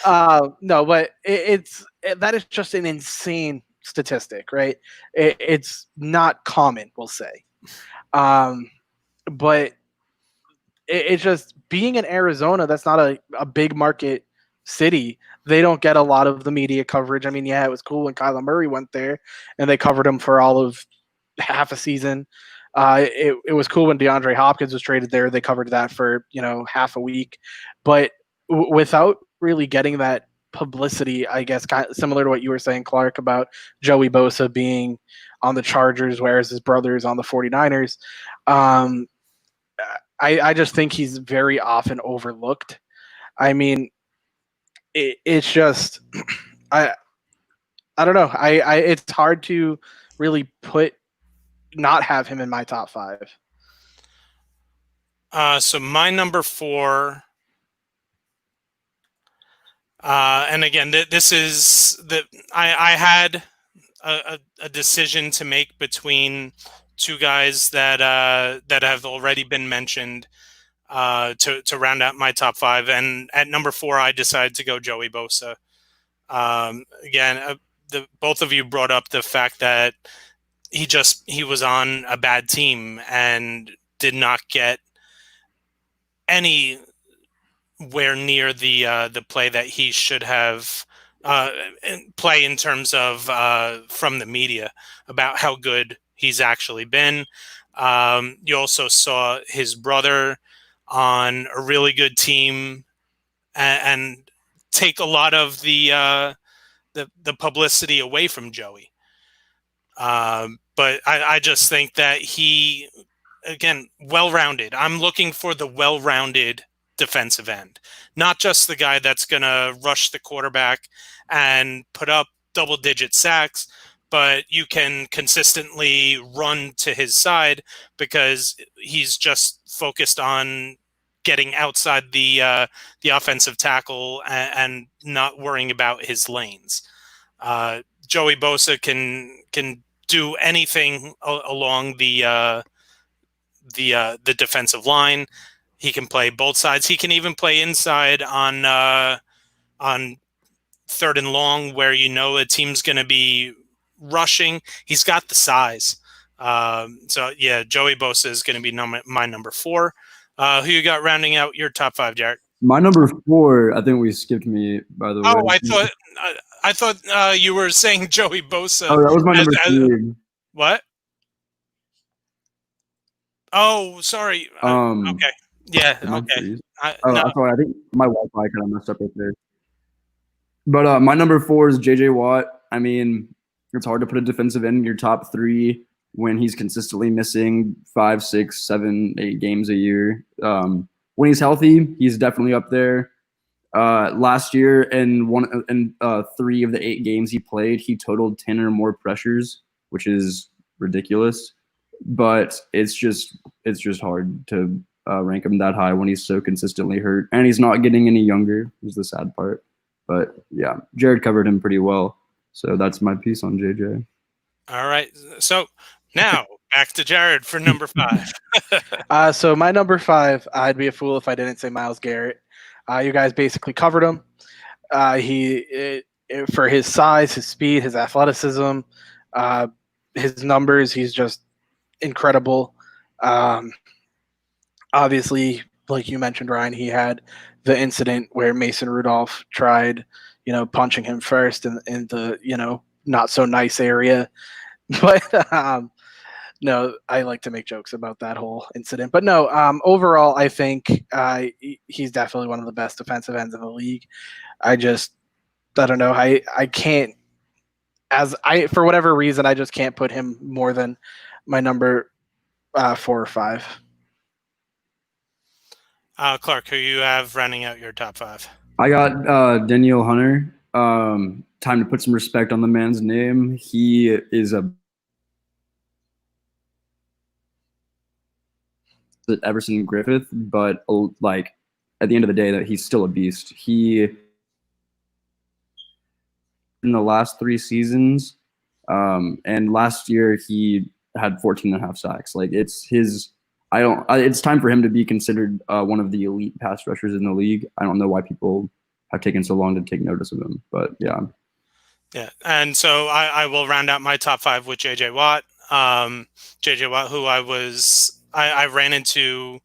No, but that is just an insane statistic, right? It's not common, we'll say. But it's just being in Arizona, that's not a big market city. They don't get a lot of the media coverage. I mean, yeah, it was cool when Kyler Murray went there and they covered him for all of half a season. It was cool when DeAndre Hopkins was traded there. They covered that for, half a week. But without really getting that publicity, I guess, kind of similar to what you were saying, Clark, about Joey Bosa being on the Chargers, whereas his brother is on the 49ers. I just think he's very often overlooked. I mean, it's just I don't know. It's hard to really not have him in my top 5. So my number 4, And again, this is I had a decision to make between two guys that have already been mentioned to round out my top five. And at number 4, I decided to go Joey Bosa. Again, both of you brought up the fact that he was on a bad team and did not get anywhere near the play that he should have play in terms of from the media about how good he's actually been. You also saw his brother on a really good team and take a lot of the publicity away from Joey. But I just think that he, again, well-rounded. I'm looking for the well-rounded defensive end, not just the guy that's going to rush the quarterback and put up double-digit sacks, but you can consistently run to his side because he's just focused on getting outside the offensive tackle and not worrying about his lanes. Joey Bosa can do anything along the defensive line. He can play both sides. He can even play inside on 3rd and long, where a team's going to be rushing. He's got the size. So yeah, Joey Bosa is going to be my number 4. Who you got rounding out your top 5, Jared? My number 4, I think we skipped me, by the way. Oh, I thought you were saying Joey Bosa. Oh, that was my number 3. What? Oh, sorry. Okay. Yeah. Okay. No. Sorry. I think my Wi-Fi kind of messed up right there. But my number 4 is J.J. Watt. I mean, it's hard to put a defensive end in your top 3 when he's consistently missing 5, 6, 7, 8 games a year. When he's healthy, he's definitely up there. Last year, in 3 of the 8 games he played, he totaled 10 or more pressures, which is ridiculous. But it's just hard to rank him that high when he's so consistently hurt, and he's not getting any younger. Is the sad part. But yeah, Jared covered him pretty well. So that's my piece on JJ. All right. So now back to Jared for number 5. So my number 5, I'd be a fool if I didn't say Myles Garrett. You guys basically covered him. For his size, his speed, his athleticism, his numbers, he's just incredible. Obviously, like you mentioned, Ryan, he had the incident where Mason Rudolph tried, punching him first in the, not so nice area. But no, I like to make jokes about that whole incident. But no, overall, I think he's definitely one of the best defensive ends in the league. I don't know. I can't, for whatever reason, I just can't put him more than my number 4 or 5. Clark, who you have rounding out your top 5? I got Danielle Hunter. Time to put some respect on the man's name. He is Everson Griffith, but like at the end of the day, that he's still a beast. He in the last 3 seasons, and last year he had 14.5 sacks. Like it's time for him to be considered one of the elite pass rushers in the league. I don't know why people have taken so long to take notice of him, but yeah. Yeah, and so I will round out my top 5 with J.J. Watt. J.J. Watt, who I ran into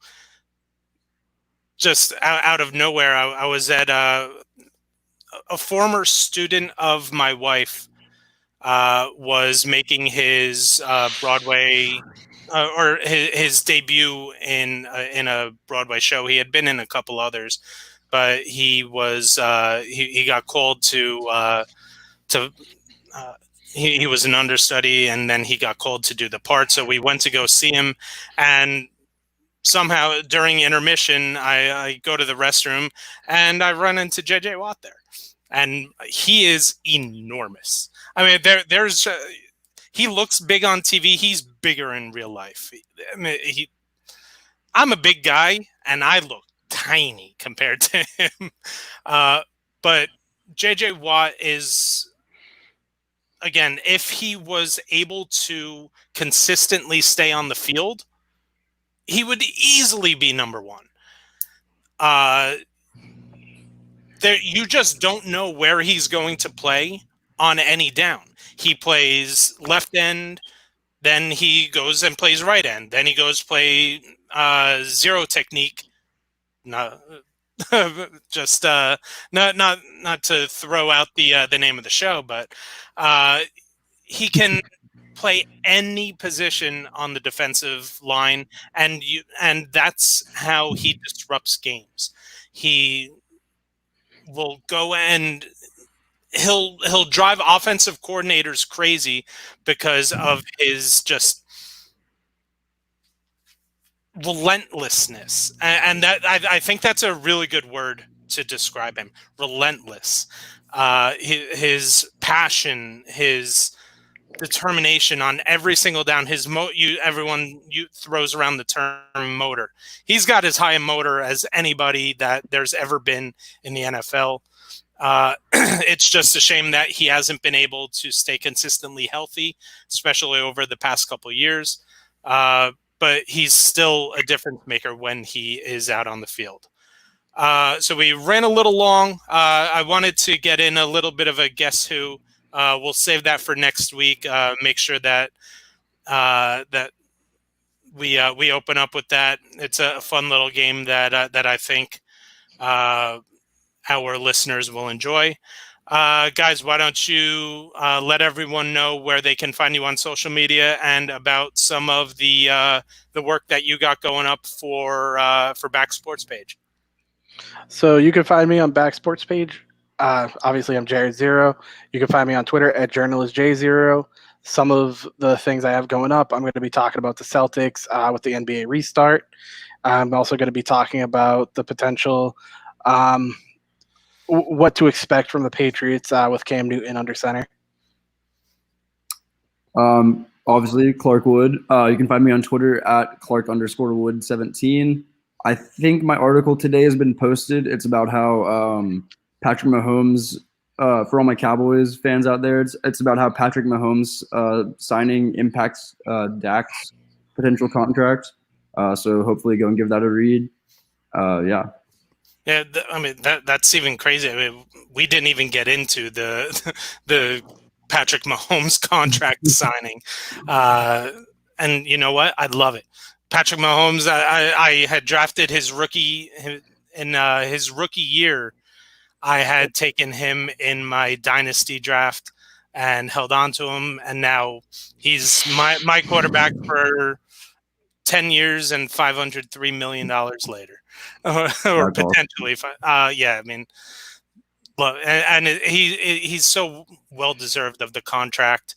just out of nowhere. I was at a former student of my wife was making his Broadway or his debut in a Broadway show. He had been in a couple others, but he was he got called to he was an understudy, and then he got called to do the part. So we went to go see him, and somehow during intermission, I go to the restroom and I run into J.J. Watt there, and he is enormous. I mean, there's he looks big on TV. He's bigger in real life. I mean, I'm a big guy, and I look tiny compared to him. But JJ Watt is, again, if he was able to consistently stay on the field, he would easily be number one. You just don't know where he's going to play on any down. He plays left end, then he goes and plays right end, then he goes play zero technique. No, just not to throw out the name of the show, but he can play any position on the defensive line, and that's how he disrupts games. He will go and he'll drive offensive coordinators crazy because of his just relentlessness, and that I think that's a really good word to describe him. Relentless. His passion, his determination on every single down. Everyone throws around the term motor. He's got as high a motor as anybody that there's ever been in the NFL. It's just a shame that he hasn't been able to stay consistently healthy, especially over the past couple of years. But he's still a difference maker when he is out on the field. So we ran a little long. I wanted to get in a little bit of a guess who. We'll save that for next week. Make sure that that we open up with that. It's a fun little game that I think our listeners will enjoy. Guys, why don't you let everyone know where they can find you on social media and about some of the work that you got going up for Back Sports Page. So you can find me on Back Sports Page. Obviously, I'm Jared Zero. You can find me on Twitter at JournalistJ0. Some of the things I have going up, I'm going to be talking about the Celtics with the NBA restart. I'm also going to be talking about the potential what to expect from the Patriots with Cam Newton under center. Obviously, Clark Wood. You can find me on Twitter at Clark_Wood17. I think my article today has been posted. It's about how Patrick Mahomes, for all my Cowboys fans out there, it's about how Patrick Mahomes signing impacts Dak's potential contract. So hopefully go and give that a read. Yeah. Yeah, I mean that's even crazy. I mean, we didn't even get into the Patrick Mahomes contract signing, and you know what? I love it. Patrick Mahomes. I had drafted his rookie in his rookie year. I had taken him in my dynasty draft and held on to him, and now he's my quarterback for 10 years and $503 million later, or potentially. Yeah, I mean, look, and he's so well deserved of the contract.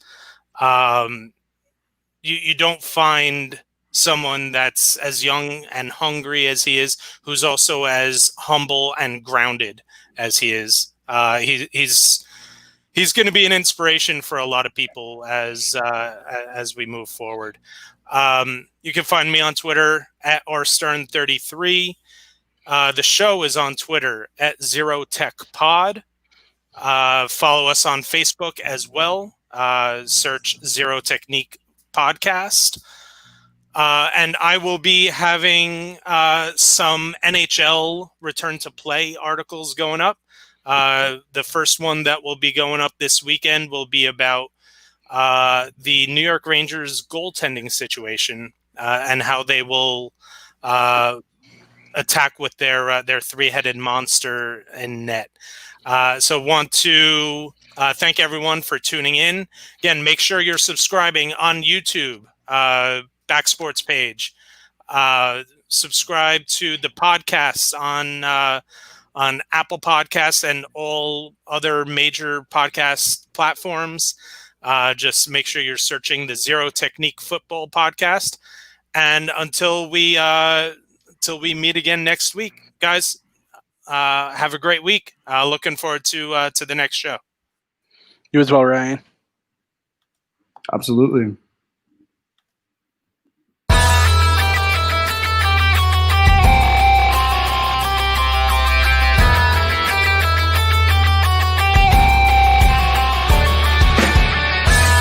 You don't find someone that's as young and hungry as he is, who's also as humble and grounded as he is. He's going to be an inspiration for a lot of people as we move forward. You can find me on Twitter at rstern33. The show is on Twitter at ZeroTechPod. Follow us on Facebook as well. Search Zero Technique Podcast. And I will be having some NHL Return to Play articles going up. The first one that will be going up this weekend will be about the New York Rangers goaltending situation and how they will attack with their three-headed monster in net. So want to thank everyone for tuning in. Again, make sure you're subscribing on YouTube, Back Sports Page. Subscribe to the podcasts on Apple Podcasts and all other major podcast platforms. Just make sure you're searching the Zero Technique Football Podcast. And until we meet again next week, guys, have a great week. Looking forward to the next show. You as well, Ryan. Absolutely.